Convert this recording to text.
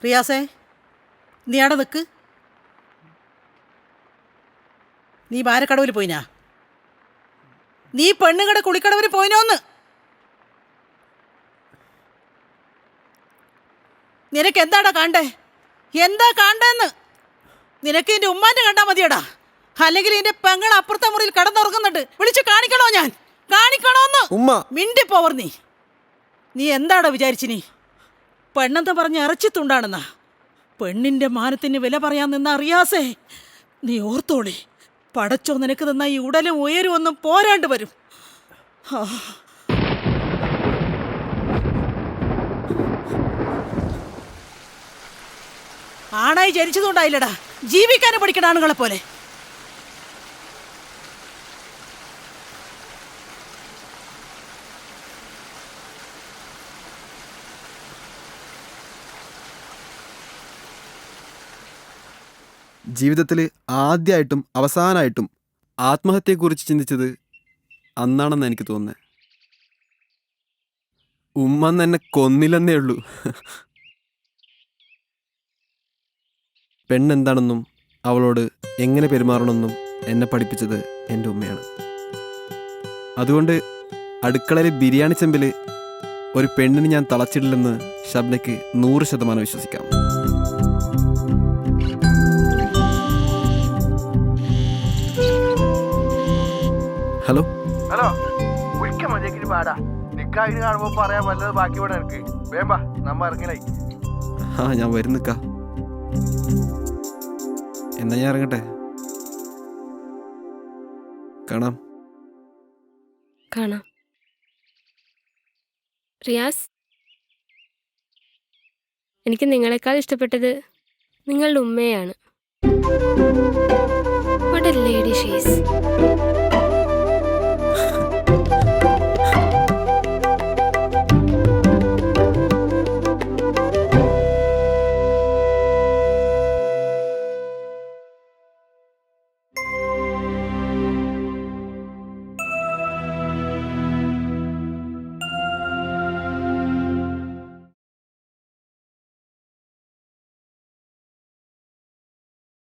റിയാസേ, നീ അവിടെ നിൽക്ക്. നീ ബാരക്കടവിൽ പോയിനാ? നീ പെണ്ണുകട കുളിക്കടവിൽ പോയിനോന്ന്? നിനക്ക് എന്താടാ കാണണ്ടേ? എന്താ കാണണ്ടെന്ന്? നിനക്ക് എൻ്റെ ഉമ്മാൻ്റെ കണ്ടാൽ മതിയടാ. അല്ലെങ്കിൽ എൻ്റെ പെങ്ങൾ അപ്പുറത്തെ മുറിയിൽ കിടന്നുറങ്ങുന്നുണ്ട്. വിളിച്ച് കാണിക്കണോ? ഞാൻ കാണിക്കണോന്ന്? മിണ്ടിപ്പോവർ നീ. നീ എന്താടാ വിചാരിച്ചിനി? പെണ്ണെന്ന് പറഞ്ഞ് ഇറച്ചിത്തുണ്ടാണെന്നാ? പെണ്ണിൻ്റെ മാനത്തിന് വില പറയാൻ നിന്ന റിയാസേ, നീ ഓർത്തോളി. പടച്ചോ നിനക്ക് തന്ന ഈ ഉടലും ഉയരും ഒന്നും പോരാണ്ട് വരും. ആണായി ജനിച്ചതുകൊണ്ടായില്ലടാ ജീവിക്കാനും പഠിക്കണ ആണുങ്ങളെ പോലെ. ജീവിതത്തിൽ ആദ്യമായിട്ടും അവസാനമായിട്ടും ആത്മഹത്യയെക്കുറിച്ച് ചിന്തിച്ചത് അന്നാണെന്ന് എനിക്ക് തോന്നുന്നത്. ഉമ്മ എന്നെ കൊന്നില്ലെന്നേ ഉള്ളൂ. പെണ്ണെന്താണെന്നും അവളോട് എങ്ങനെ പെരുമാറണമെന്നും എന്നെ പഠിപ്പിച്ചത് എൻ്റെ ഉമ്മയാണ്. അതുകൊണ്ട് അടുക്കളയിൽ ബിരിയാണി ചെമ്പിൽ ഒരു പെണ്ണിന് ഞാൻ തളച്ചിട്ടില്ലെന്ന് ഷബ്നയ്ക്ക് 100% വിശ്വസിക്കാം. ഹലോ ഹലോ, ഒരിക്കൽ മതിയെങ്കിലും പാടാ. നിക്കായിന് കാണുമ്പോ പറയാൻ വല്ലത് ബാക്കി വേണം എനിക്ക്. വേമ്പാ, നമ്മ ഇറങ്ങണേ. ഞാൻ വരുന്നിക്കാ. എന്നാ ഞാൻ ഇറങ്ങട്ടെ. കാണാം. റിയാസ്, എനിക്ക് നിങ്ങളെക്കാൾ ഇഷ്ടപ്പെട്ടത് നിങ്ങളുടെ ഉമ്മയാണ്. What a lady she is.